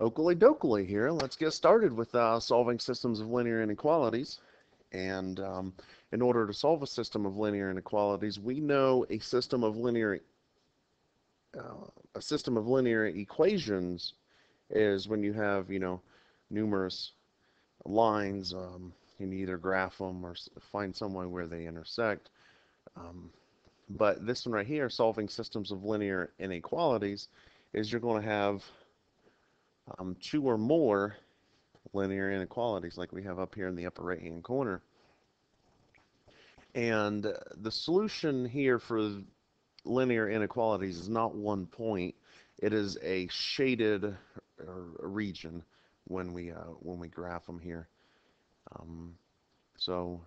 Oakley dokley here. Let's get started with solving systems of linear inequalities. And in order to solve a system of linear inequalities, we know a system of linear equations is when you have, numerous lines. You can either graph them or find some way where they intersect. But this one right here, solving systems of linear inequalities, is you're going to have two or more linear inequalities like we have up here in the upper right hand corner. And the solution here for linear inequalities is not one point. It is a shaded region when we graph them here. So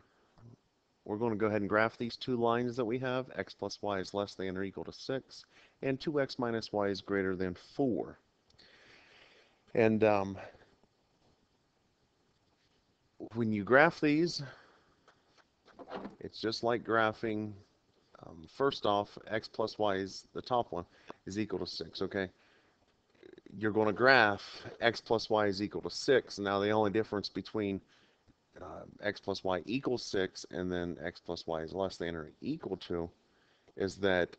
we're going to go ahead and graph these two lines that we have. X plus y is less than or equal to 6, and 2x minus y is greater than 4. And when you graph these, it's just like graphing. First off, x plus y is the top one is equal to 6. Okay, you're going to graph x plus y is equal to 6. Now the only difference between x plus y equals 6 and then x plus y is less than or equal to is that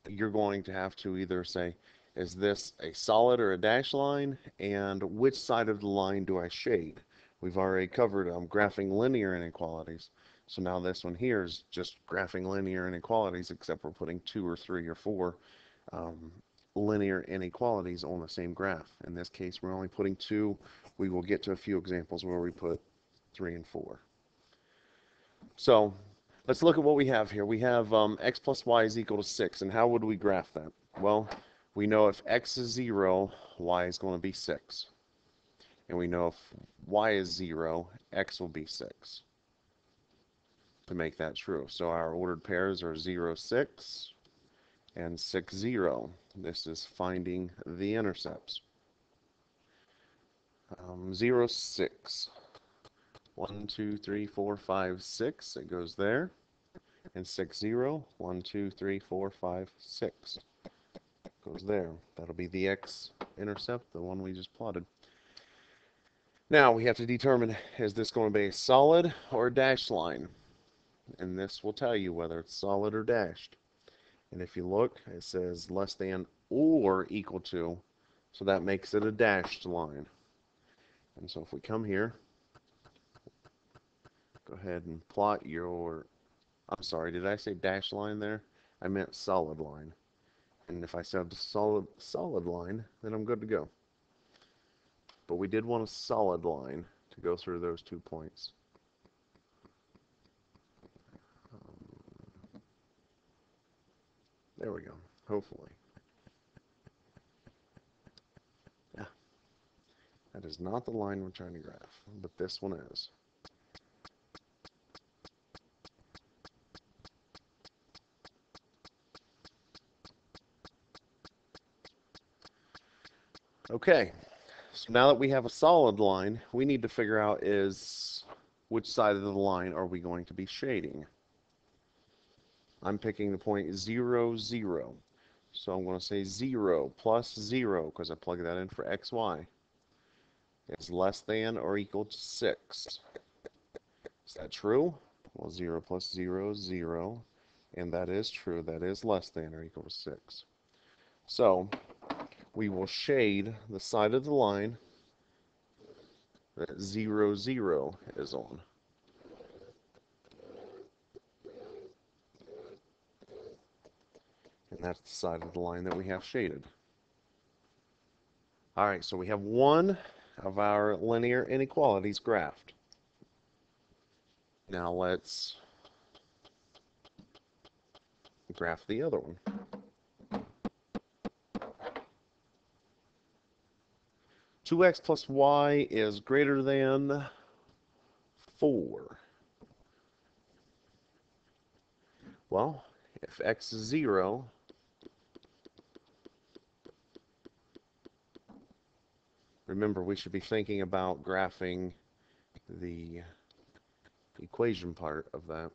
you're going to have to either say, is this a solid or a dashed line, and which side of the line do I shade? We've already covered graphing linear inequalities. So now this one here is just graphing linear inequalities, except we're putting 2 or 3 or 4 linear inequalities on the same graph. In this case, we're only putting 2. We will get to a few examples where we put 3 and 4. So let's look at what we have here. We have x plus y is equal to 6. And how would we graph that? Well, we know if x is 0, y is going to be 6. And we know if y is 0, x will be 6 to make that true. So our ordered pairs are 0, 6, and 6, 0. This is finding the intercepts. 0, 6. 1, 2, 3, 4, 5, 6. It goes there. And 6, 0. 1, 2, 3, 4, 5, 6. Goes there. That'll be the x-intercept, the one we just plotted. Now we have to determine, is this going to be a solid or a dashed line? And this will tell you whether it's solid or dashed. And if you look, it says less than or equal to, so that makes it a dashed line. And so if we come here, go ahead and plot your, I'm sorry, did I say dashed line there? I meant solid line. And if I said solid line, then I'm good to go. But we did want a solid line to go through those 2 points. There we go, hopefully. Yeah, that is not the line we're trying to graph, but this one is. Okay, so now that we have a solid line, we need to figure out is which side of the line are we going to be shading. I'm picking the point 0, 0. So I'm going to say 0 plus 0, because I plug that in for xy, is less than or equal to 6. Is that true? Well, 0 plus 0 is 0, and that is true. That is less than or equal to 6. So we will shade the side of the line that 0, 0 is on. And that's the side of the line that we have shaded. All right, so we have one of our linear inequalities graphed. Now let's graph the other one. Two x plus y is greater than 4. Well, if x is 0, remember we should be thinking about graphing the equation part of that.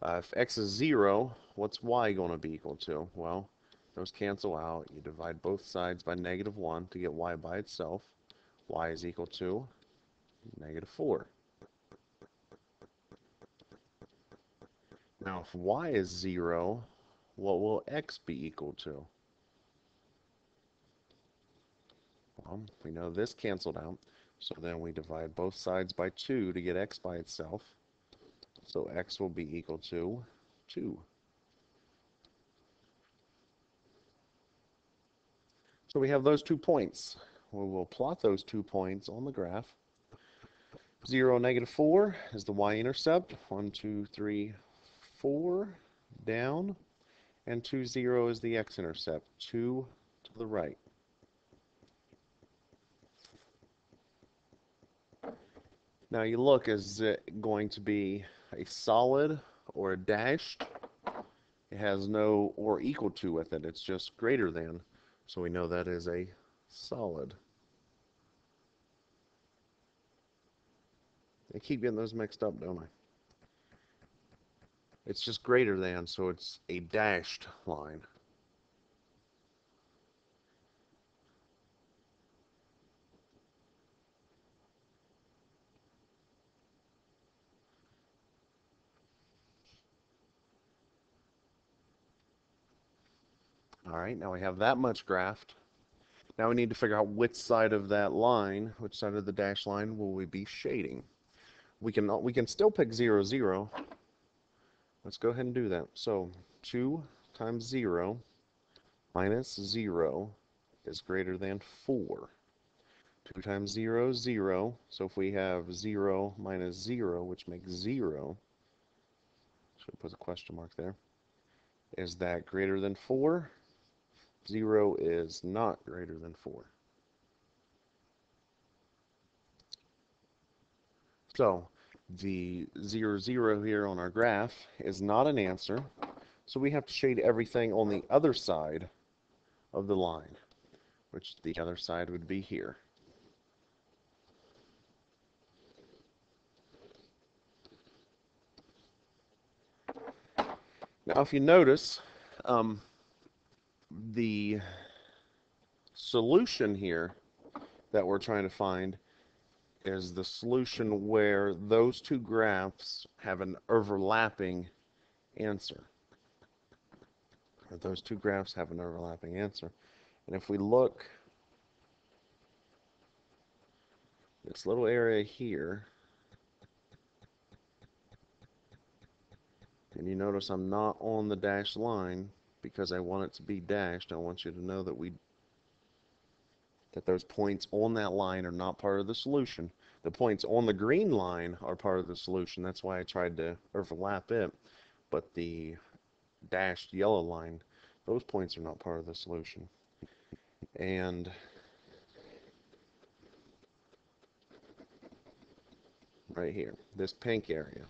If x is 0, what's y going to be equal to? Well, Those cancel out. You divide both sides by -1 to get y by itself. Y is equal to -4. Now, if y is 0, what will x be equal to? Well, we know this canceled out, so then we divide both sides by 2 to get x by itself. So x will be equal to 2. So we have those 2 points. We will plot those 2 points on the graph. 0, -4 is the y-intercept. 1, 2, 3, 4 down. And 2, 0 is the x-intercept. 2 to the right. Now you look, is it going to be a solid or a dashed? It has no or equal to with it. It's just greater than. So we know that is a solid. I keep getting those mixed up, don't I? It's just greater than, so it's a dashed line. All right, now we have that much graphed. Now we need to figure out which side of that line, which side of the dashed line will we be shading. We can still pick 0, 0. Let's go ahead and do that. So 2 times 0 minus 0 is greater than 4. 2 times 0 is 0. So if we have 0 minus 0, which makes 0, should put a question mark there, is that greater than 4? 0 is not greater than 4. So the 0, 0 here on our graph is not an answer. So we have to shade everything on the other side of the line, which the other side would be here. Now, if you notice, the solution here that we're trying to find is the solution where those 2 graphs have an overlapping answer. Or those 2 graphs have an overlapping answer. And if we look, this little area here, and you notice I'm not on the dashed line because I want it to be dashed. I want you to know that those points on that line are not part of the solution. The points on the green line are part of the solution. That's why I tried to overlap it. But the dashed yellow line, those points are not part of the solution. And right here, this pink area.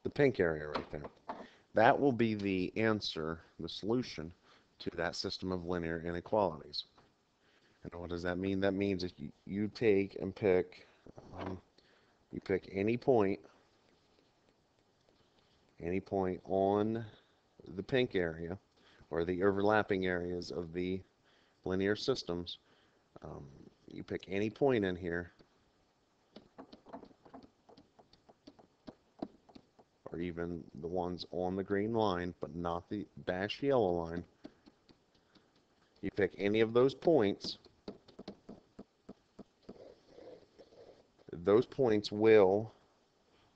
The pink area right there. That will be the answer, the solution to that system of linear inequalities. And what does that mean? That means if you take and pick, you pick any point on the pink area, or the overlapping areas of the linear systems, you pick any point in here, or even the ones on the green line, but not the dashed yellow line. You pick any of those points will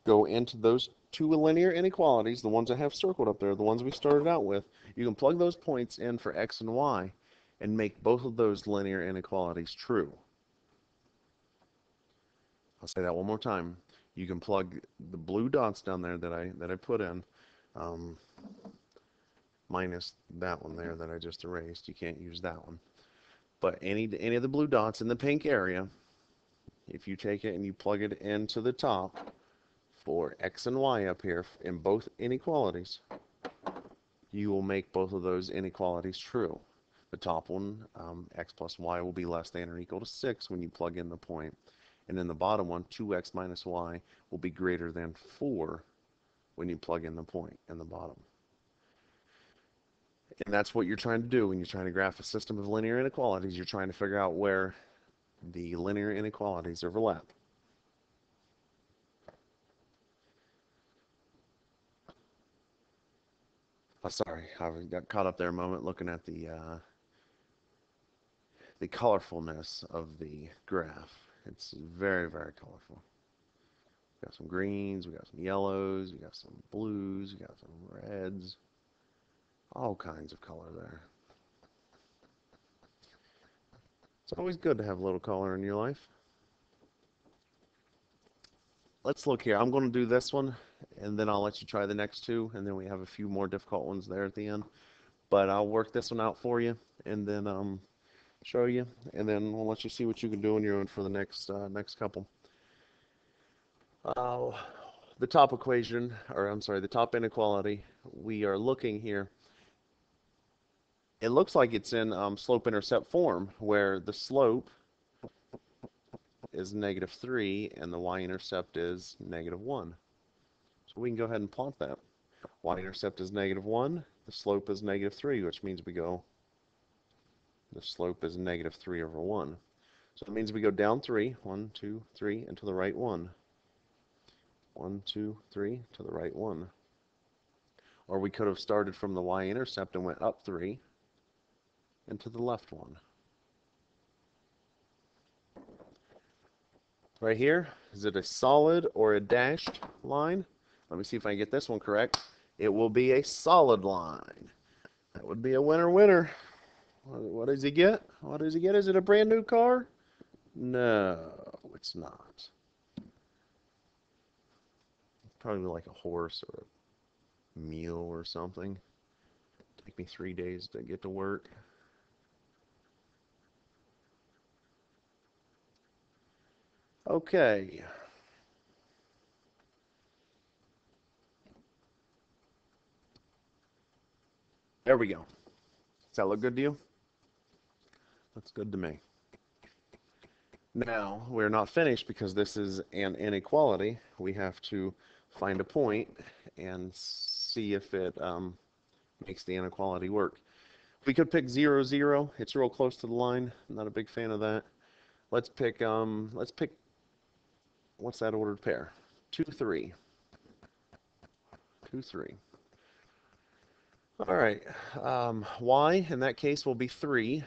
go into those 2 linear inequalities, the ones I have circled up there, the ones we started out with. You can plug those points in for x and y and make both of those linear inequalities true. I'll say that one more time. You can plug the blue dots down there that I put in, minus that one there that I just erased. You can't use that one. But any of the blue dots in the pink area, if you take it and you plug it into the top for x and y up here in both inequalities, you will make both of those inequalities true. The top one, x plus y, will be less than or equal to 6 when you plug in the point. And then the bottom one, 2x minus y, will be greater than 4 when you plug in the point in the bottom. And that's what you're trying to do when you're trying to graph a system of linear inequalities. You're trying to figure out where the linear inequalities overlap. Oh, sorry, I got caught up there a moment looking at the colorfulness of the graph. It's very, very colorful. We got some greens, we got some yellows, we got some blues, we got some reds, all kinds of color there. It's always good to have a little color in your life. Let's look here. I'm going to do this one, and then I'll let you try the next two, and then we have a few more difficult ones there at the end. But I'll work this one out for you, and then show you, and then we'll let you see what you can do on your own for the next couple. The top equation, or I'm sorry, the top inequality, we are looking here. It looks like it's in slope-intercept form, where the slope is -3 and the y-intercept is -1. So we can go ahead and plot that. Y-intercept is -1, the slope is -3, which means we go, the slope is -3/1. So that means we go down 3, 1, 2, 3, and to the right 1. 1, 2, 3, to the right 1. Or we could have started from the y-intercept and went up 3 and to the left 1. Right here, is it a solid or a dashed line? Let me see if I can get this one correct. It will be a solid line. That would be a winner. What does he get? What does he get? Is it a brand new car? No, it's not. Probably like a horse or a mule or something. Take me 3 days to get to work. Okay. There we go. Does that look good to you? Looks good to me. Now, we're not finished because this is an inequality. We have to find a point and see if it makes the inequality work. We could pick 0, 0. It's real close to the line. I'm not a big fan of that. Let's pick what's that ordered pair? 2, 3. 2, 3. All right. Y in that case will be 3.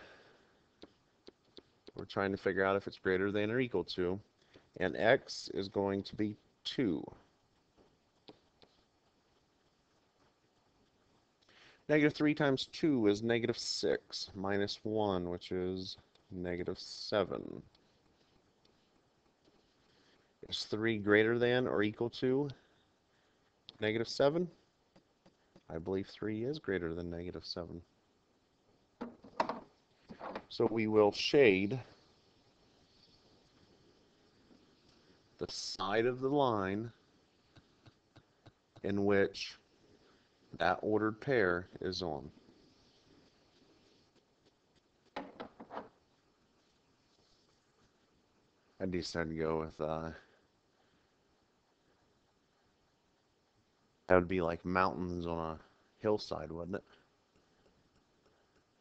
We're trying to figure out if it's greater than or equal to. And x is going to be 2. -3 times 2 is -6, minus 1, which is -7. Is 3 greater than or equal to -7? I believe 3 is greater than -7. So we will shade the side of the line in which that ordered pair is on. I decided to go with, that would be like mountains on a hillside, wouldn't it?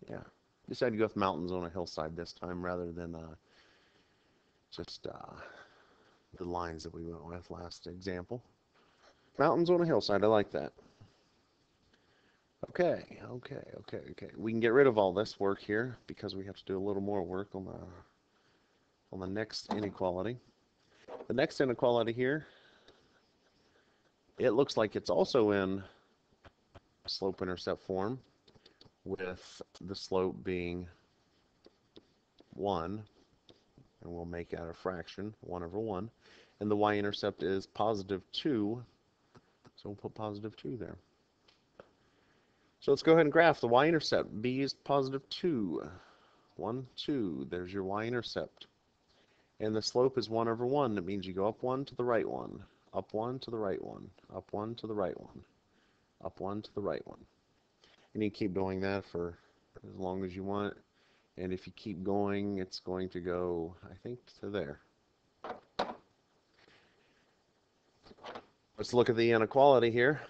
Yeah. Decided to go with mountains on a hillside this time rather than just the lines that we went with last example. Mountains on a hillside, I like that. Okay. We can get rid of all this work here because we have to do a little more work on the next inequality. The next inequality here, it looks like it's also in slope-intercept form, with the slope being 1, and we'll make out a fraction, 1/1, and the y-intercept is +2, so we'll put +2 there. So let's go ahead and graph the y-intercept. B is +2, 1, 2, there's your y-intercept. And the slope is 1/1, that means you go up 1 to the right 1. up one to the right one, up one to the right one, up one to the right one. And you keep doing that for as long as you want. And if you keep going, it's going to go, I think, to there. Let's look at the inequality here.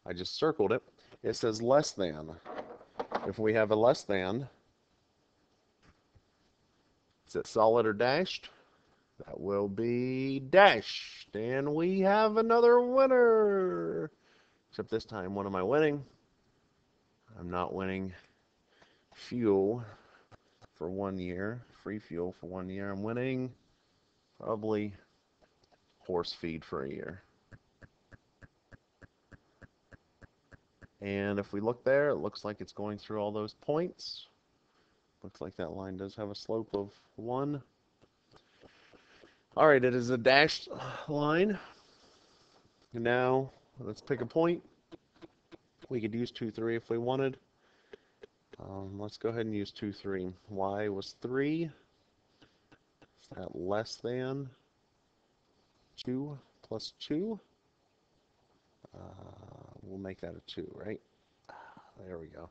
I just circled it. It says less than. If we have a less than, is it solid or dashed? That will be dashed. And we have another winner. Except this time, what am I winning? I'm not winning fuel for 1 year. Free fuel for 1 year. I'm winning probably horse feed for a year. And if we look there, it looks like it's going through all those points. Looks like that line does have a slope of 1. All right, it is a dashed line. Now, let's pick a point. We could use 2, 3 if we wanted. Let's go ahead and use 2, 3. Y was 3. Is that less than 2 plus 2? We'll make that a 2, right? There we go.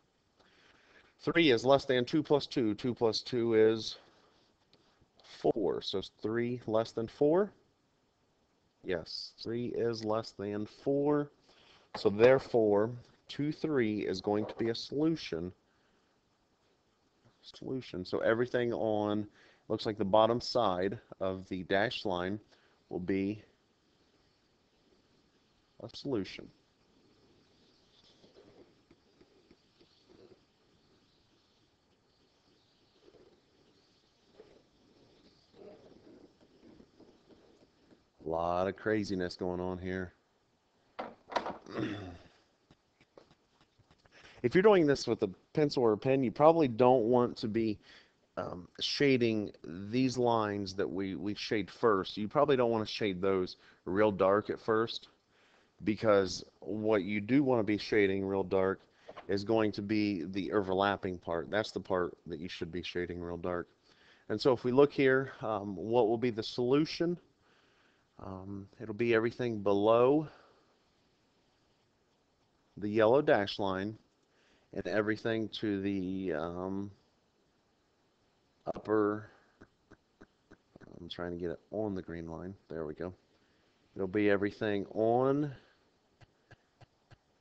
3 is less than 2 plus 2. 2 plus 2 is 4. So is 3 less than 4? Yes, 3 is less than 4. So therefore, 2, 3 is going to be a solution. So everything on, looks like the bottom side of the dashed line will be a solution. A lot of craziness going on here. If you're doing this with a pencil or a pen, you probably don't want to be shading these lines that we shade first. You probably don't want to shade those real dark at first, because what you do want to be shading real dark is going to be the overlapping part. That's the part that you should be shading real dark. And so if we look here, what will be the solution? It'll be everything below the yellow dash line and everything to the upper, I'm trying to get it on the green line. There we go. It'll be everything on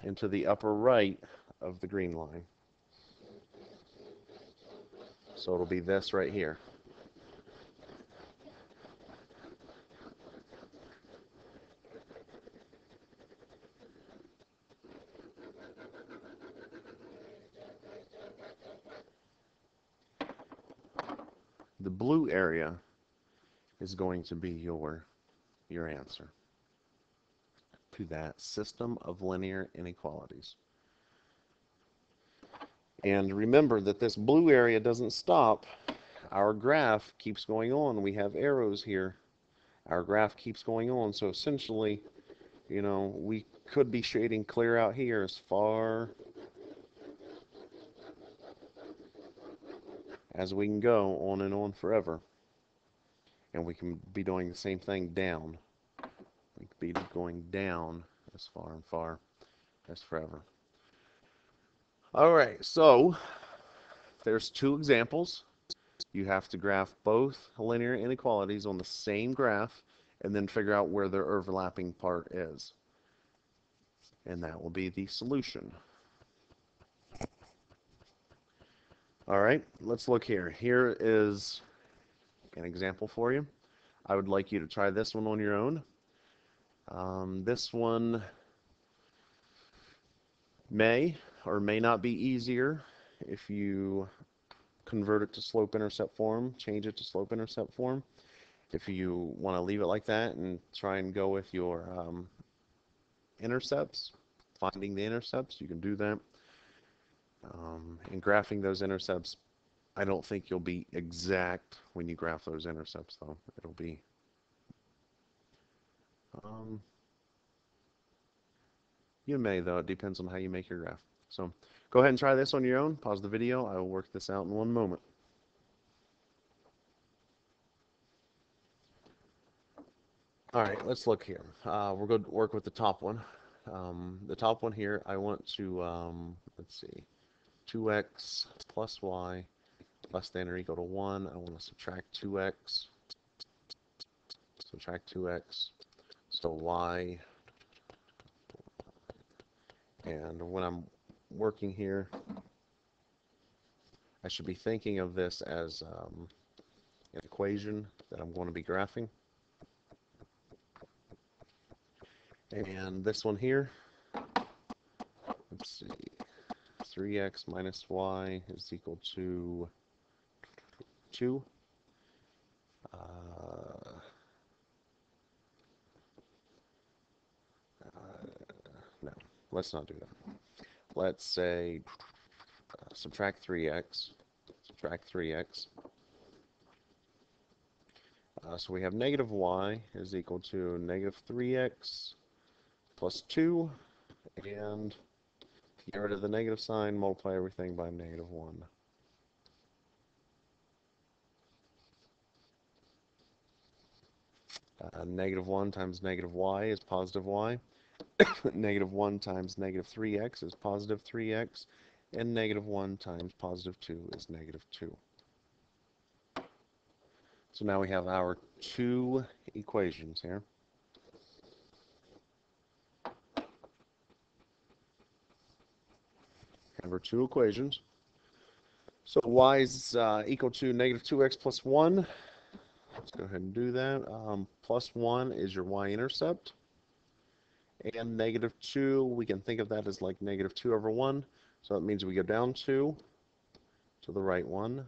into the upper right of the green line. So it'll be this right here. The blue area is going to be your answer to that system of linear inequalities. And remember that this blue area doesn't stop. Our graph keeps going on. We have arrows here. Our graph keeps going on. So essentially, you know, we could be shading clear out here as far as we can go, on and on forever. And we can be doing the same thing down. We could be going down as far and far as forever. All right, so there's 2 examples. You have to graph both linear inequalities on the same graph and then figure out where their overlapping part is. And that will be the solution. All right, let's look here. Here is an example for you. I would like you to try this one on your own. This one may or may not be easier if you convert it to slope-intercept form, change it to slope-intercept form. If you want to leave it like that and try and go with your intercepts, finding the intercepts, you can do that. In graphing those intercepts, I don't think you'll be exact when you graph those intercepts, though. It'll be you may, though. It depends on how you make your graph. So go ahead and try this on your own. Pause the video. I will work this out in 1 moment. All right, let's look here. We're going to work with the top one. The top one here, I want to, let's see, 2x plus y less than or equal to 1. I want to subtract 2x, so y, and when I'm working here, I should be thinking of this as an equation that I'm going to be graphing. And this one here, let's see, 3x minus y is equal to 2. No, let's not do that. Let's say subtract 3x, subtract 3x. So we have negative y is equal to negative 3x plus 2, and get rid of the negative sign, multiply everything by negative 1. Negative 1 times negative y is positive y. Negative 1 times negative 3x is positive 3x. And negative 1 times positive 2 is negative 2. So now we have our two equations here. Have our two equations. So y is equal to negative 2x plus 1. Let's go ahead and do that. Plus 1 is your y-intercept. And negative 2, we can think of that as like negative 2 over 1. So that means we go down 2 to the right 1,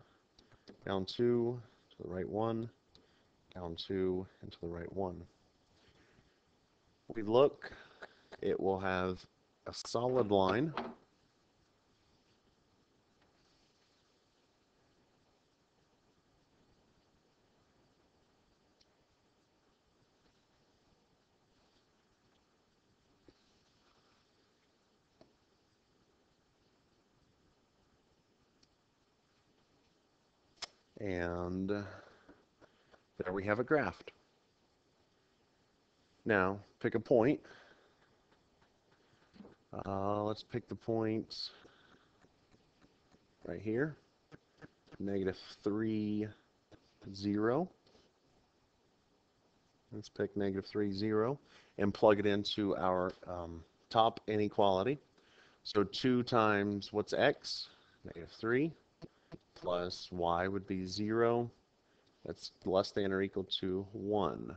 down 2 to the right 1, down 2, and to the right 1. We look, it will have a solid line. And there we have a graph. Now, pick a point. Let's pick the point right here, negative 3, 0. Let's pick negative 3, 0, and plug it into our top inequality. So 2 times, what's x? Negative 3, plus y would be 0. That's less than or equal to 1.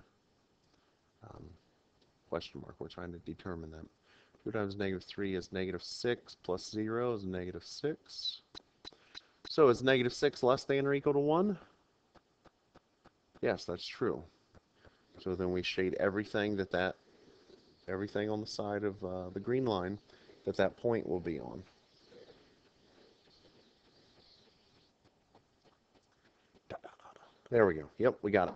Question mark, we're trying to determine that. 2 times negative 3 is negative 6, plus 0 is negative 6. So is negative 6 less than or equal to 1? Yes, that's true. So then we shade everything everything on the side of the green line that point will be on. There we go. Yep, we got it.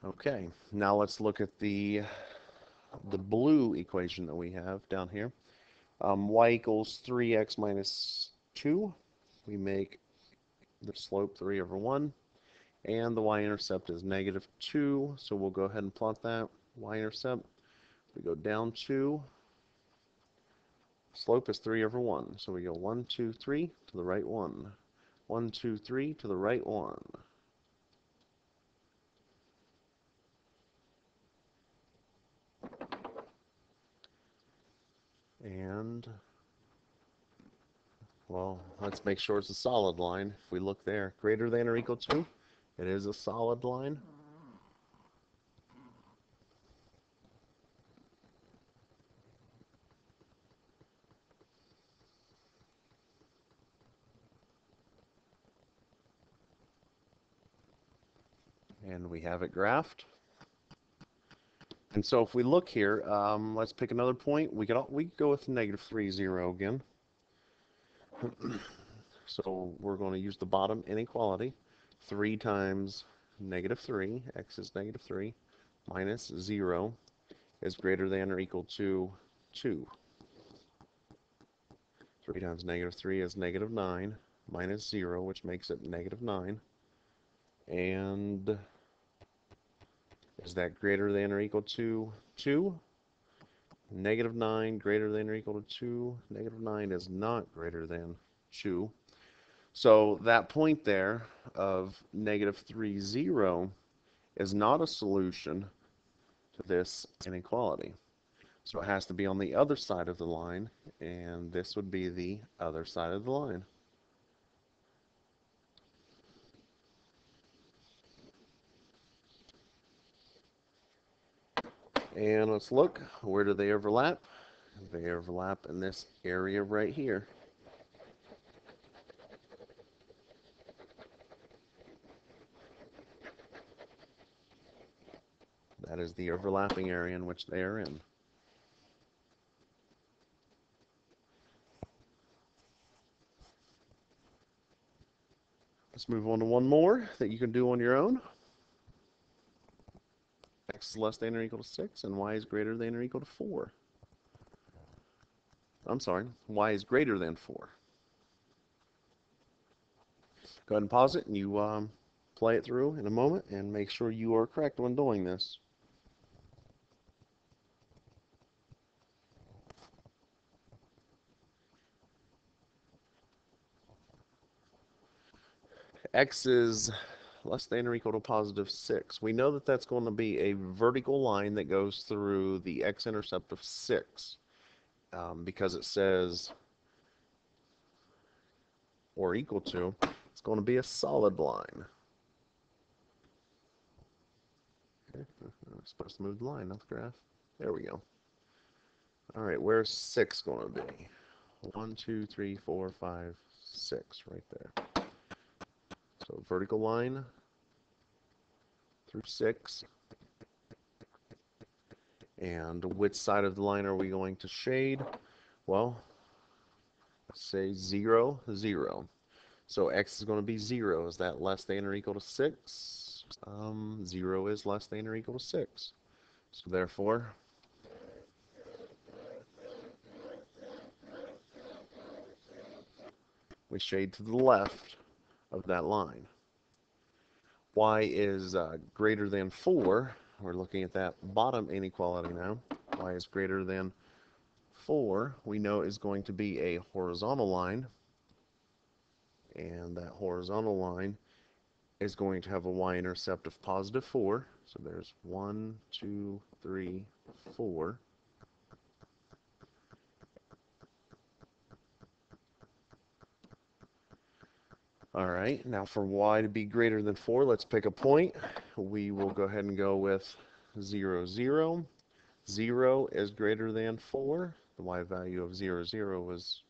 Okay, now let's look at the blue equation that we have down here. Y equals 3x minus 2. We make the slope 3 over 1. And the y-intercept is negative 2, so we'll go ahead and plot that. Y-intercept, we go down 2. Slope is 3 over 1, so we go 1, 2, 3 to the right 1. 1, 2, 3 to the right 1. And, well, let's make sure it's a solid line. If we look there, greater than or equal to, it is a solid line. And we have it graphed. And so if we look here, let's pick another point. We could go with negative 3, 0 again. So we're going to use the bottom inequality. 3 times negative 3, x is negative 3, minus 0 is greater than or equal to 2. 3 times negative 3 is negative 9, minus 0, which makes it negative 9. And Is that greater than or equal to 2? Negative 9 greater than or equal to 2. Negative 9 is not greater than 2. So that point there of negative 3, 0 is not a solution to this inequality. So it has to be on the other side of the line, and this would be the other side of the line. And let's look, where do they overlap? They overlap in this area right here. That is the overlapping area in which they are in. Let's move on to one more that you can do on your own. X is less than or equal to 6, and y is greater than or equal to 4. I'm sorry, y is greater than 4. Go ahead and pause it, and you play it through in a moment, and make sure you are correct when doing this. X is less than or equal to positive 6. We know that that's going to be a vertical line that goes through the x-intercept of 6 because it says or equal to. It's going to be a solid line. Okay. I'm supposed to move the line, not the graph. There we go. All right, where's 6 going to be? 1, 2, 3, 4, 5, 6 right there. So vertical line through 6. And which side of the line are we going to shade? Well, let's say 0, 0. So x is going to be 0. Is that less than or equal to 6? 0 is less than or equal to 6. So therefore, we shade to the left of that line. Y is greater than 4. We're looking at that bottom inequality now. Y is greater than 4. We know is going to be a horizontal line. And that horizontal line is going to have a y-intercept of positive 4. So there's 1, 2, 3, 4. All right, now for y to be greater than 4, let's pick a point. We will go ahead and go with 0, 0. 0 is greater than 4. The y value of 0, 0 is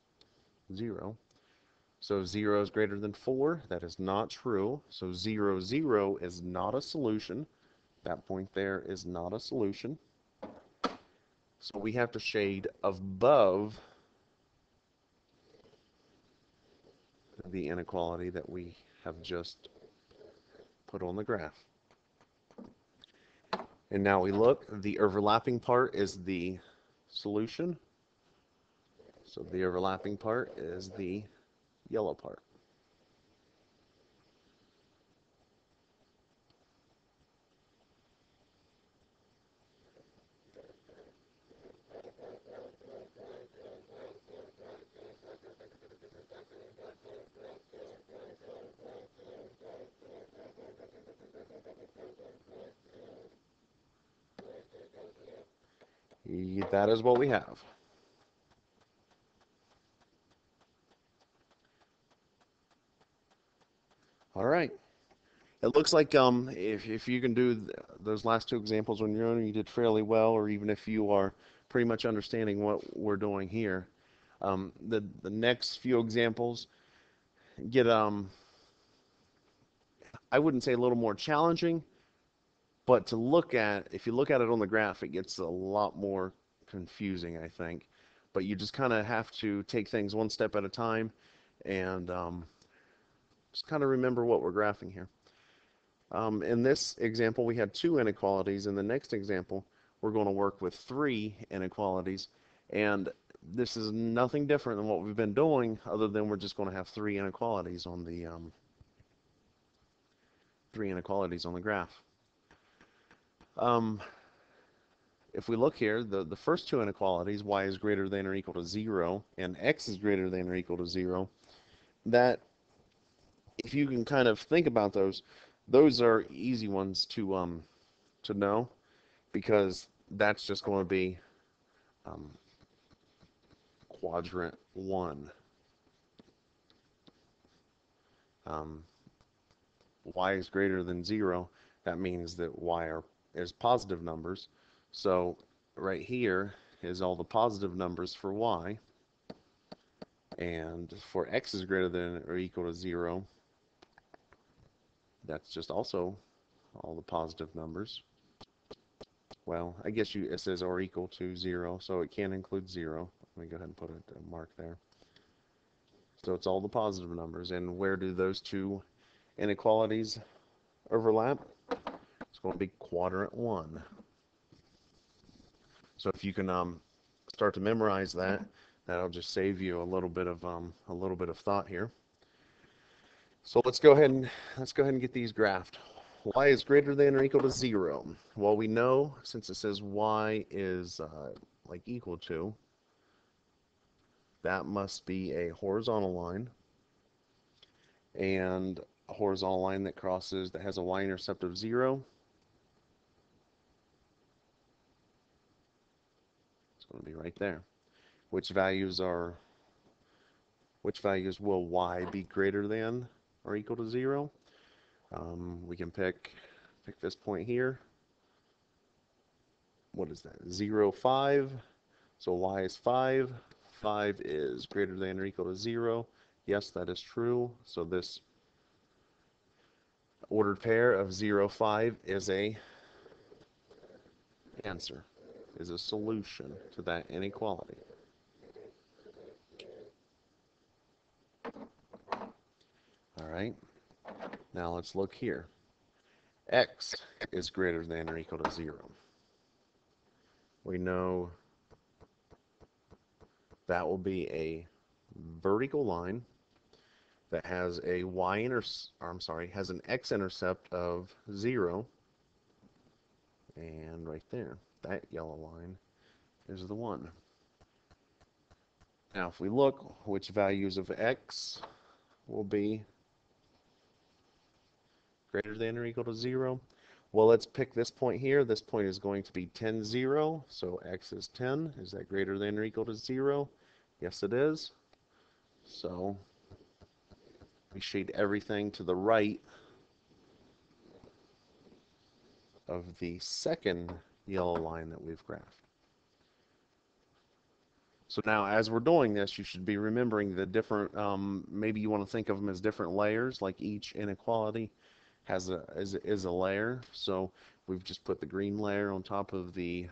0. So 0 is greater than 4. That is not true. So 0, 0 is not a solution. That point there is not a solution. So we have to shade above the inequality that we have just put on the graph. And now we look, the overlapping part is the solution. So the overlapping part is the yellow part. That is what we have. All right. It looks like if you can do those last two examples on your own, you did fairly well, or even if you are pretty much understanding what we're doing here. The next few examples get, I wouldn't say a little more challenging, but to look at, if you look at it on the graph, it gets a lot more confusing, I think. But you just kind of have to take things one step at a time and just kind of remember what we're graphing here. In this example, we had 2 inequalities. In the next example, we're going to work with 3 inequalities. And this is nothing different than what we've been doing, other than we're just going to have 3 inequalities on the graph. Um, if we look here, the first two inequalities, y is greater than or equal to 0, and x is greater than or equal to 0, that, if you can kind of think about those are easy ones to know, because that's just going to be um, quadrant 1. Um, y is greater than 0, that means that is positive numbers. So right here is all the positive numbers for y, and for x is greater than or equal to 0, that's just also all the positive numbers. Well, I guess it says or equal to 0, so it can include 0. Let me go ahead and put a mark there. So it's all the positive numbers. And where do those two inequalities overlap? It's going to be quadrant 1. So if you can start to memorize that, that'll just save you a little bit of thought here. So let's go ahead and get these graphed. Y is greater than or equal to 0. Well, we know, since it says y is like equal to, that must be a horizontal line, and a horizontal line that has a y-intercept of 0. It's going to be right there. Which values will y be greater than or equal to 0? We can pick this point here. What is that? 0, 5. So y is 5. 5 is greater than or equal to 0. Yes, that is true. So this ordered pair of 0, 5 is a answer, is a solution to that inequality. All right. Now let's look here. X is greater than or equal to 0. We know that will be a vertical line that has has an x-intercept of 0, and right there, that yellow line is the 1. Now, if we look, which values of x will be greater than or equal to 0? Well, let's pick this point here. This point is going to be 10, 0, so x is 10. Is that greater than or equal to 0? Yes, it is. So we shade everything to the right of the second yellow line that we've graphed. So now, as we're doing this, you should be remembering the different, maybe you want to think of them as different layers, like each inequality is a layer. So we've just put the green layer on top of the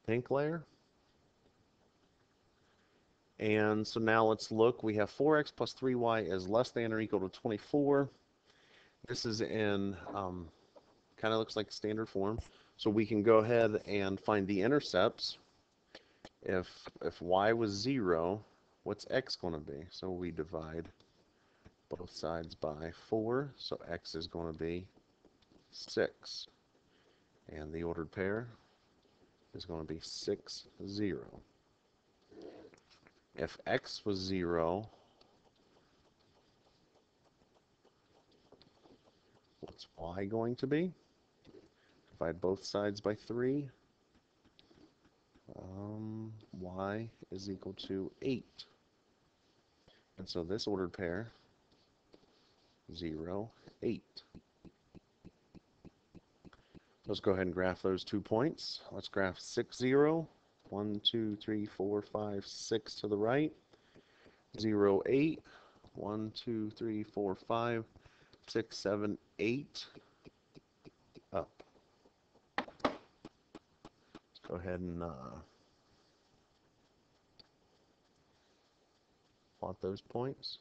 pink layer. And so now let's look. We have 4x plus 3y is less than or equal to 24. This is in kind of looks like standard form. So we can go ahead and find the intercepts. If y was 0, what's x going to be? So we divide both sides by 4, so x is going to be 6. And the ordered pair is going to be 6, 0. If x was 0, what's y going to be? Divide both sides by 3. Y is equal to 8. And so this ordered pair, 0, 8. Let's go ahead and graph those 2 points. Let's graph 6, 0. 1, 2, 3, 4, 5, 6 to the right. 0, 8. 1, 2, 3, 4, 5, 6, 7, 8 up. Let's go ahead and plot those points.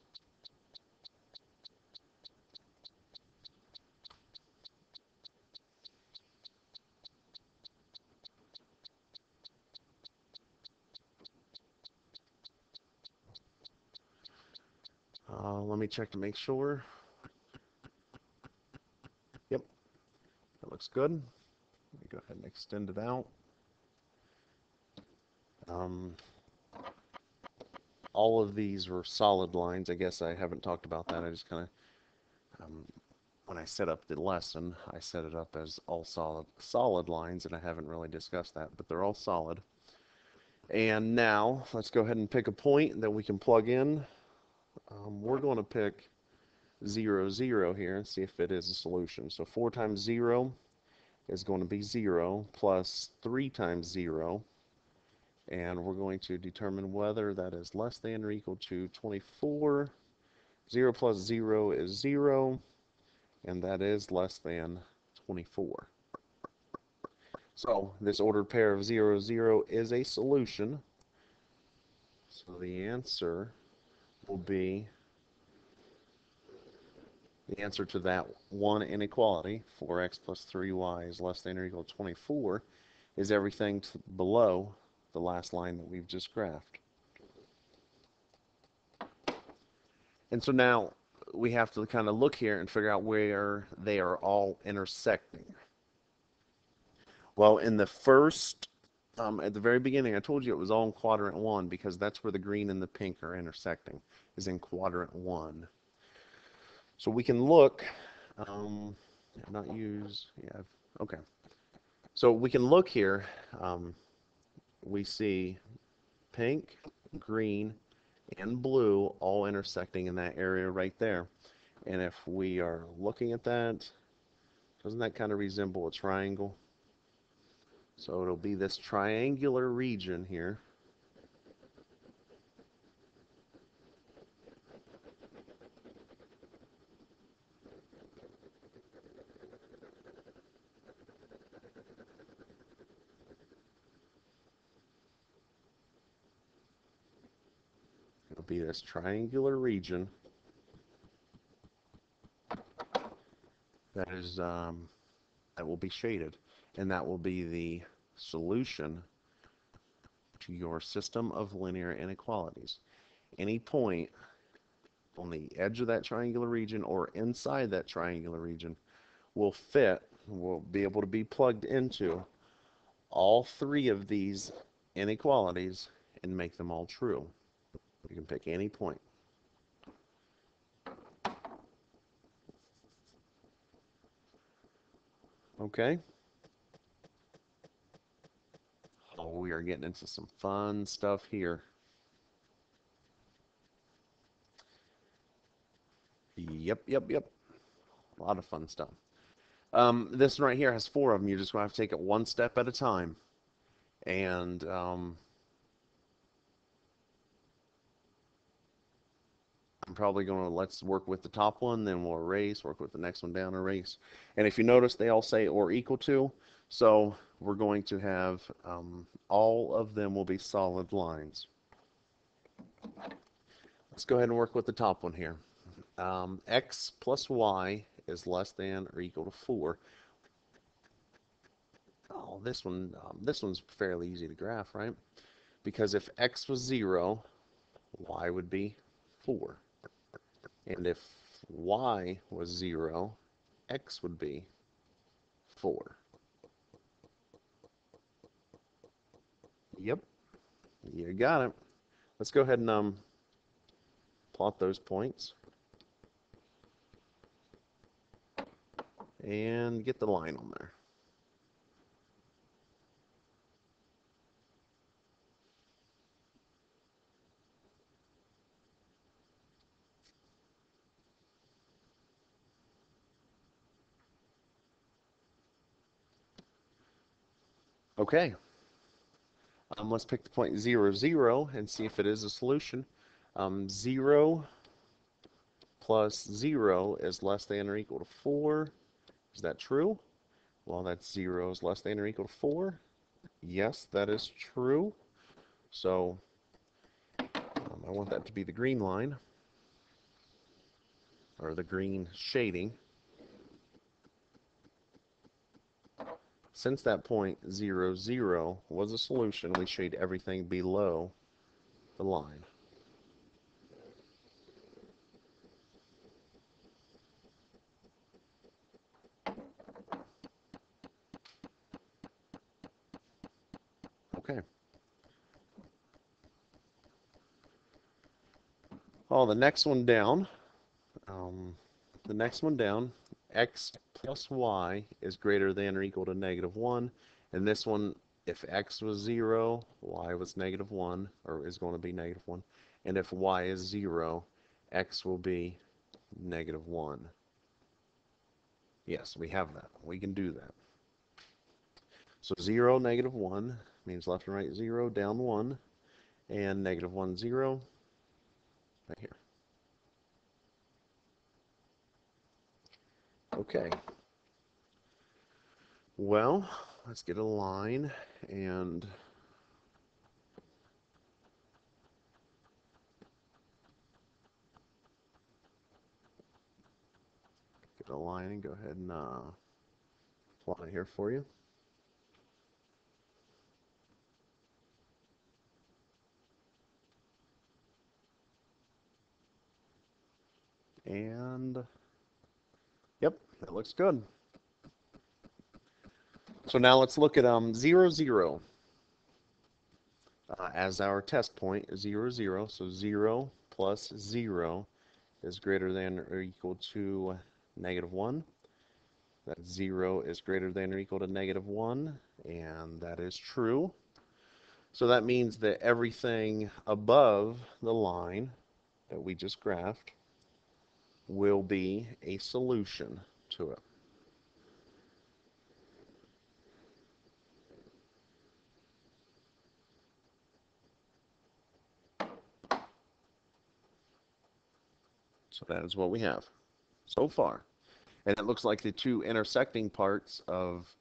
Let me check to make sure. Yep, that looks good. Let me go ahead and extend it out. All of these were solid lines. I guess I haven't talked about that. I just kind of, when I set up the lesson, I set it up as all solid lines, and I haven't really discussed that, but they're all solid. And now, let's go ahead and pick a point that we can plug in. We're going to pick 0, 0 here and see if it is a solution. So 4 times 0 is going to be 0 plus 3 times 0. And we're going to determine whether that is less than or equal to 24. 0 plus 0 is 0, and that is less than 24. So this ordered pair of 0, 0 is a solution. So the answer will be, the answer to that one inequality, 4x plus 3y is less than or equal to 24, is everything below the last line that we've just graphed. And so now we have to kind of look here and figure out where they are all intersecting. Well, in the first, at the very beginning, I told you it was all in quadrant 1 because that's where the green and the pink are intersecting, is in quadrant 1. So we can look, not use, yeah, okay. So we can look here, we see pink, green, and blue all intersecting in that area right there. And if we are looking at that, doesn't that kind of resemble a triangle? So it'll be this triangular region here. It'll be this triangular region that is that will be shaded, and that will be the solution to your system of linear inequalities. Any point on the edge of that triangular region or inside that triangular region will fit, will be able to be plugged into all 3 of these inequalities and make them all true. You can pick any point. Okay? Oh, we are getting into some fun stuff here. Yep. A lot of fun stuff. This one right here has 4 of them. You're just going to have to take it one step at a time. And I'm probably going to, let's work with the top one, then we'll erase, work with the next one down, erase. And if you notice, they all say or equal to. So we're going to have, all of them will be solid lines. Let's go ahead and work with the top one here. X plus y is less than or equal to 4. Oh, this one's fairly easy to graph, right? Because if x was 0, y would be 4. And if y was 0, x would be 4. Yep, you got it. Let's go ahead and plot those points. And get the line on there. Okay. Let's pick the point 0, 0 and see if it is a solution. 0 plus 0 is less than or equal to 4. Is that true? Well, that's 0 is less than or equal to 4. Yes, that is true. So I want that to be the green line, or the green shading. Since that point 0, 0 was a solution, we shade everything below the line. Okay. Oh, the next one down. Um, the next one down, x plus y is greater than or equal to -1. And this one, if x was 0, y was -1, or is going to be -1. And if y is 0, x will be -1. Yes, we have that. We can do that. So 0, -1 means left and right 0, down 1, and -1, 0, right here. Okay. Well, let's get a line and get a line and go ahead and plot it here for you. And yep, that looks good. So now let's look at 0, 0 as our test point, 0, 0. So 0 plus 0 is greater than or equal to -1. That 0 is greater than or equal to -1, and that is true. So that means that everything above the line that we just graphed will be a solution to it. So that is what we have so far. And it looks like the two intersecting parts of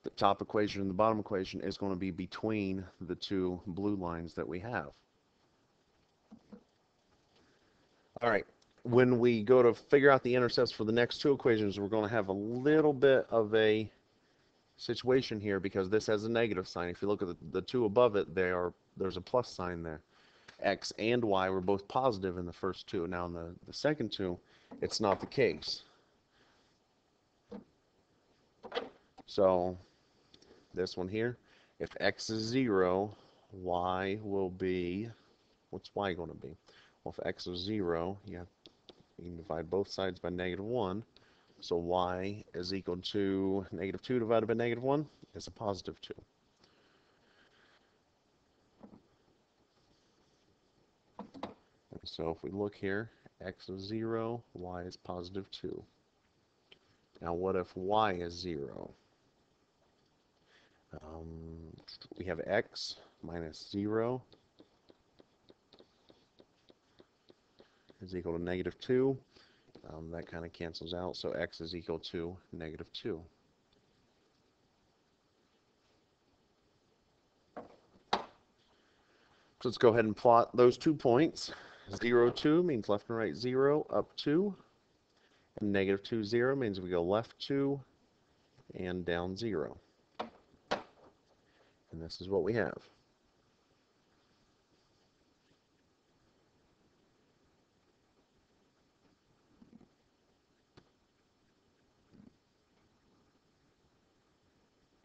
the top equation and the bottom equation is going to be between the two blue lines that we have. All right. When we go to figure out the intercepts for the next two equations, we're going to have a little bit of a situation here because this has a negative sign. If you look at the two above it, there's a plus sign there. X and Y were both positive in the first two. Now in the second two, it's not the case. So this one here, if X is 0, Y will be, what's Y going to be? Well, if X is 0, you can divide both sides by -1. So Y is equal to -2 divided by -1 is a +2. So if we look here, X is 0, Y is +2. Now what if Y is 0? We have X minus 0 is equal to -2. That kind of cancels out, so X is equal to -2. So let's go ahead and plot those 2 points. 0, 2 means left and right 0, up 2. And -2, 0 means we go left 2 and down 0. And this is what we have.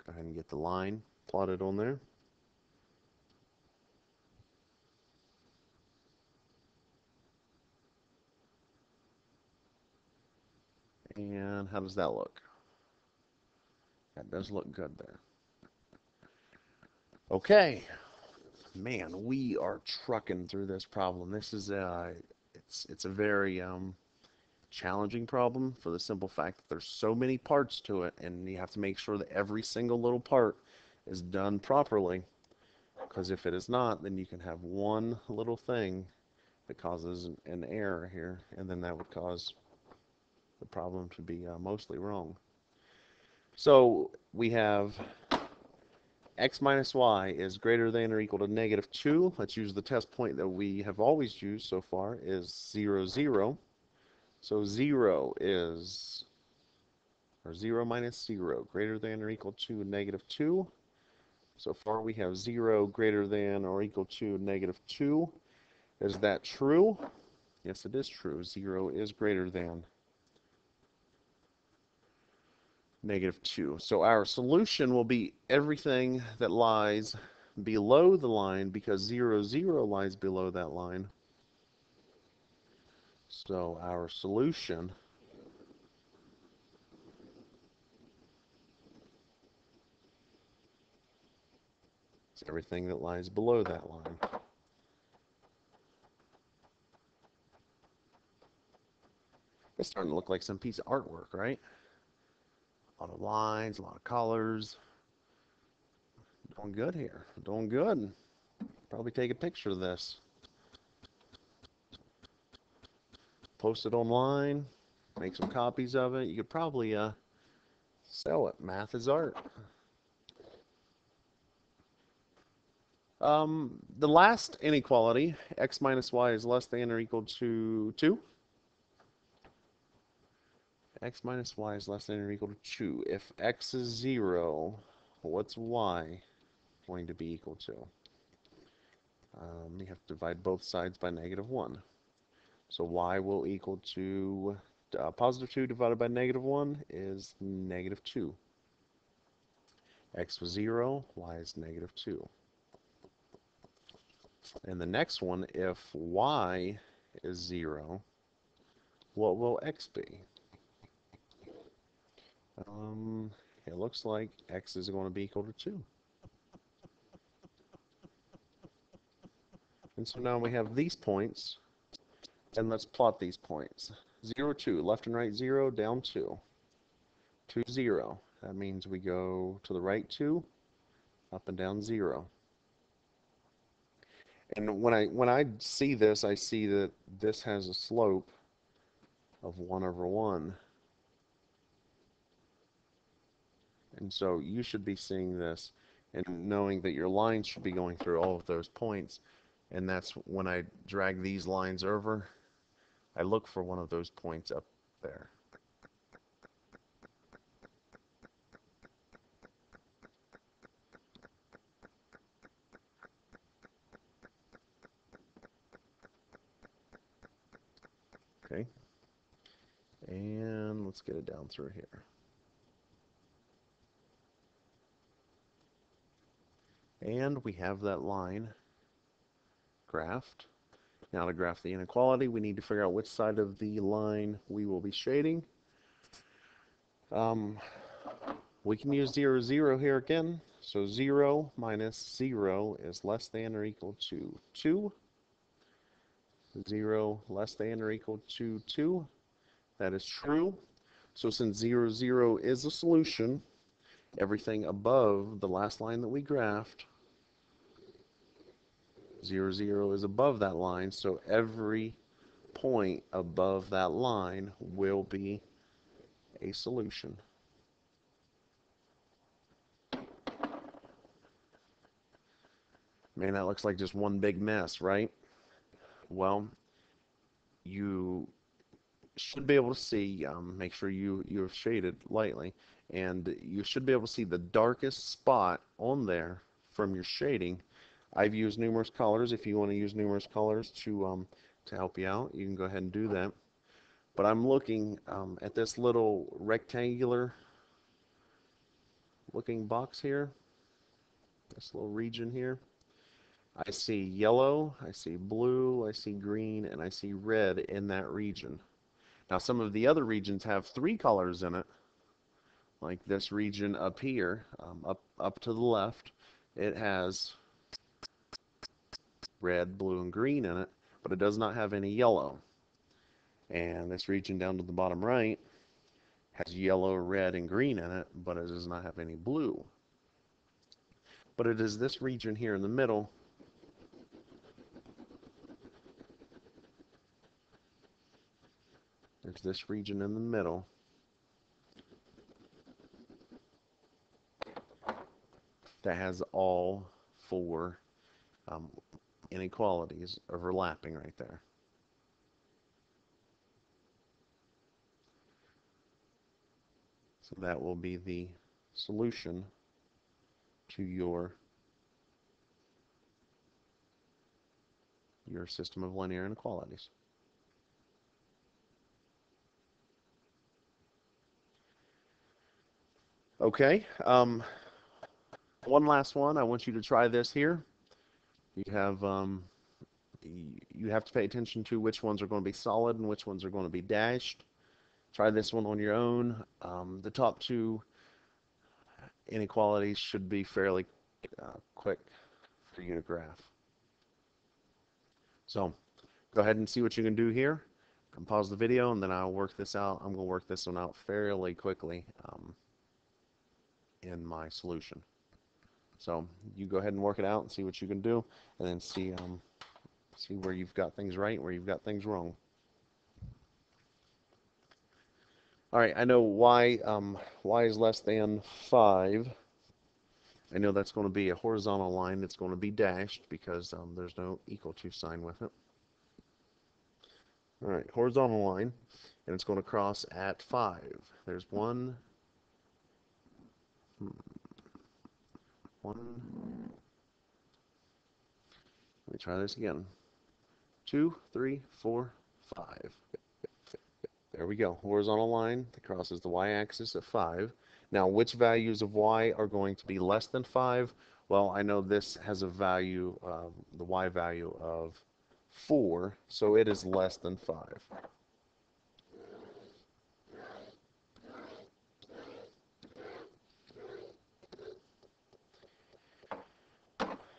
Go ahead and get the line plotted on there. And how does that look? That does look good there. Okay. Man, we are trucking through this problem. This is it's a very challenging problem for the simple fact that there's so many parts to it, and you have to make sure that every single little part is done properly. Because if it is not, then you can have one little thing that causes an error here, and then that would cause the problem to be mostly wrong. So we have x minus y is greater than or equal to -2. Let's use the test point that we have always used so far is 0, 0. So 0 is, or 0 minus 0, greater than or equal to -2. So far we have 0 greater than or equal to -2. Is that true? Yes, it is true. 0 is greater than -2. So our solution will be everything that lies below the line because 0, 0 lies below that line. So our solution is everything that lies below that line. It's starting to look like some piece of artwork, right? A lot of lines, a lot of colors. Doing good here. Doing good. Probably take a picture of this. Post it online. Make some copies of it. You could probably sell it. Math is art. The last inequality, x minus y is less than or equal to 2. X minus y is less than or equal to 2. If x is 0, what's y going to be equal to? You have to divide both sides by -1. So y will equal to positive 2 divided by -1 is -2. X was 0, y is -2. And the next one, if y is 0, what will x be? It looks like x is going to be equal to 2. And so now we have these points, and let's plot these points. 0, 2, left and right 0, down 2. 2, 0. That means we go to the right 2, up and down 0. And when I see this, I see that this has a slope of 1 over 1. And so you should be seeing this and knowing that your lines should be going through all of those points. And that's when I drag these lines over, I look for one of those points up there. Okay. And let's get it down through here. And we have that line graphed. Now to graph the inequality, we need to figure out which side of the line we will be shading. We can use 0, 0 here again. So 0 minus 0 is less than or equal to 2. 0 less than or equal to 2. That is true. So since 0, 0 is a solution, everything above the last line that we graphed, 0, 0 is above that line, so every point above that line will be a solution. Man, that looks like just one big mess, right? Well, you should be able to see, make sure you have shaded lightly, and you should be able to see the darkest spot on there from your shading. I've used numerous colors. If you want to use numerous colors to help you out, you can go ahead and do that. But I'm looking at this little rectangular looking box here, this little region here. I see yellow, I see blue, I see green, and I see red in that region. Now some of the other regions have 3 colors in it, like this region up here, up to the left. It has red, blue, and green in it, but it does not have any yellow. And this region down to the bottom right has yellow, red, and green in it, but it does not have any blue. But it is this region here in the middle there's this region in the middle that has all 4 inequalities overlapping right there. So that will be the solution to your system of linear inequalities. Okay. One last one. I want you to try this here. You have you have to pay attention to which ones are going to be solid and which ones are going to be dashed. Try this one on your own. The top two inequalities should be fairly quick for you to graph. So go ahead and see what you can do here. Pause the video and then I'll work this out. I'm going to work this one out fairly quickly in my solution. So you go ahead and work it out and see what you can do, and then see where you've got things right, where you've got things wrong. All right, I know y is less than 5. I know that's going to be a horizontal line that's going to be dashed because there's no equal to sign with it. All right, horizontal line, and it's going to cross at 5. There's one. Let me try this again. 2, 3, 4, 5. There we go. Horizontal line that crosses the y-axis at 5. Now, which values of y are going to be less than 5? Well, I know this has a value, the y value of 4, so it is less than 5.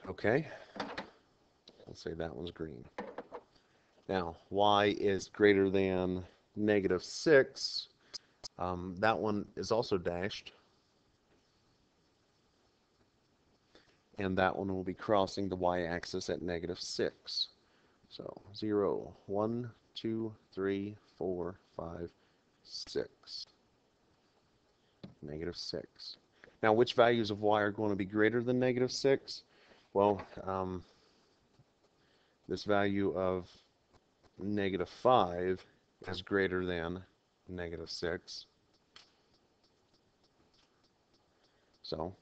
Okay, let's say that one's green. Now, y is greater than -6. That one is also dashed. And that one will be crossing the y-axis at -6. So 0, 1, 2, 3, 4, 5, 6. -6. Now, which values of y are going to be greater than -6? Well, this value of -5 is greater than -6. So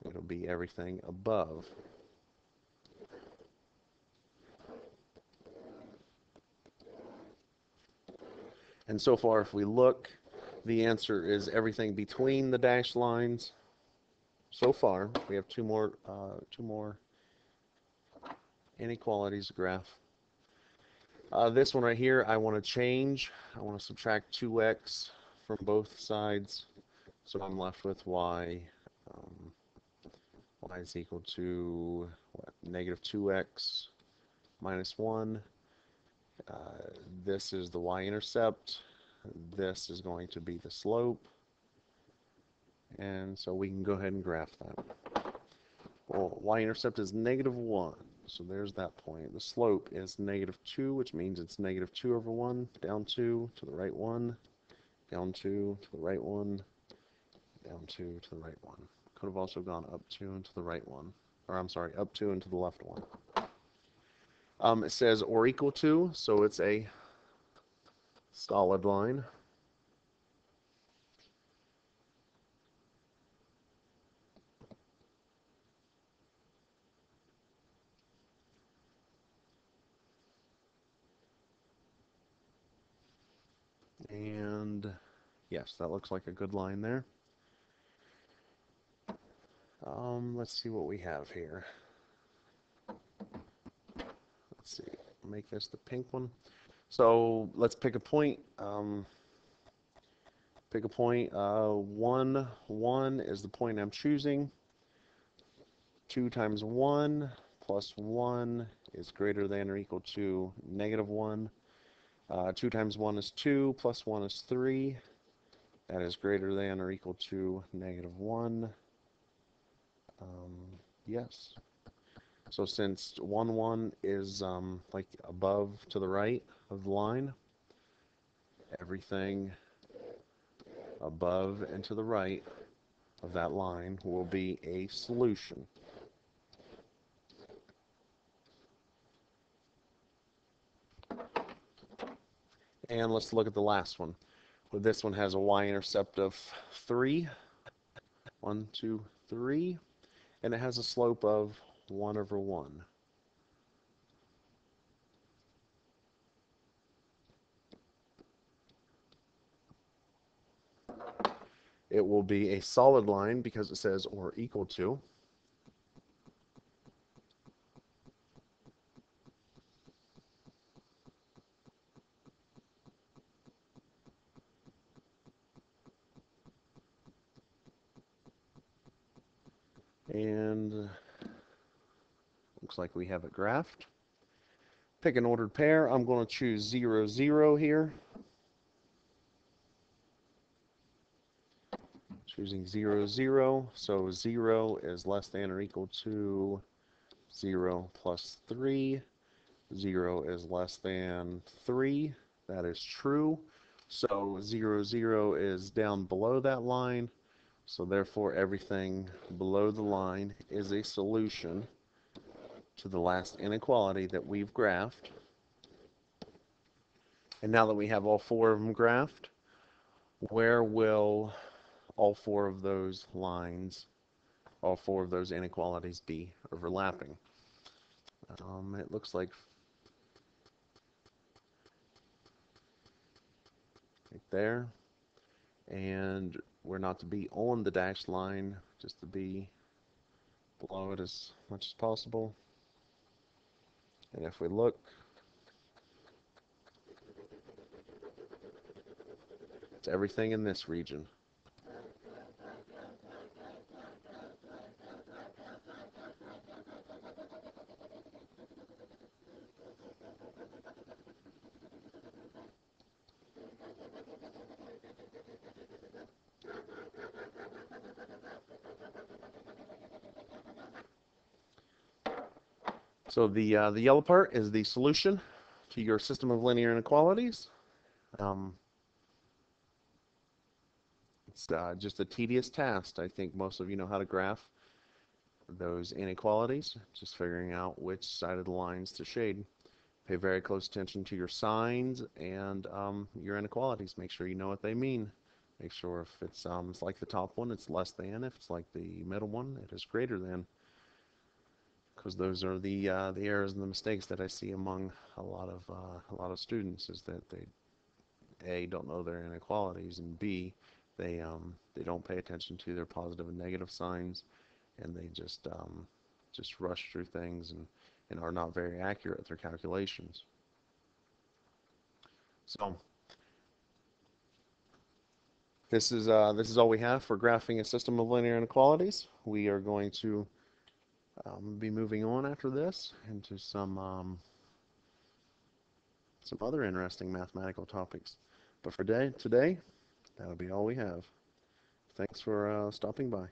it'll be everything above. And so far, if we look, the answer is everything between the dashed lines. So far, we have two more inequalities to graph. This one right here, I want to change. I want to subtract 2x from both sides. So I'm left with y. Y is equal to what? -2x minus 1. This is the y-intercept. This is going to be the slope. And so we can go ahead and graph that. Well, y-intercept is -1. So there's that point. The slope is -2, which means it's -2 over 1, down 2, to the right 1, down 2, to the right 1, down 2, to the right 1. Could have also gone up 2 and to the right 1. Or I'm sorry, up 2 and to the left 1. It says or equal to, so it's a solid line. And yes, that looks like a good line there. Let's see what we have here. Let's see, make this the pink one. So let's pick a point. Pick a point. 1, 1 is the point I'm choosing. 2 times 1 plus 1 is greater than or equal to -1. 2 times 1 is 2, plus 1 is 3. That is greater than or equal to -1. Yes. So since 1, 1 is like above to the right of the line, everything above and to the right of that line will be a solution. And let's look at the last one. Well, this one has a y-intercept of 3. 1, 2, 3. And it has a slope of 1 over 1. It will be a solid line because it says or equal to. And looks like we have it graphed. Pick an ordered pair. I'm going to choose 0, 0 here. Choosing 0, 0. So 0 is less than or equal to 0 plus 3. 0 is less than 3. That is true. So 0, 0 is down below that line. So therefore, everything below the line is a solution to the last inequality that we've graphed. And now that we have all 4 of them graphed, where will all 4 of those lines, all 4 of those inequalities be overlapping? It looks like right there. And we're not to be on the dashed line, just to be below it as much as possible. And if we look, it's everything in this region. So the yellow part is the solution to your system of linear inequalities. It's just a tedious task. I think most of you know how to graph those inequalities, just figuring out which side of the lines to shade. Pay very close attention to your signs and your inequalities. Make sure you know what they mean. Make sure if it's like the top one, it's less than. If it's like the middle one, it is greater than. Because those are the errors and the mistakes that I see among a lot of students, is that they A, don't know their inequalities, and B, they don't pay attention to their positive and negative signs, and they just rush through things and are not very accurate at their calculations. So this is all we have for graphing a system of linear inequalities. We are going to be moving on after this into some other interesting mathematical topics. But for today, that'll be all we have. Thanks for stopping by.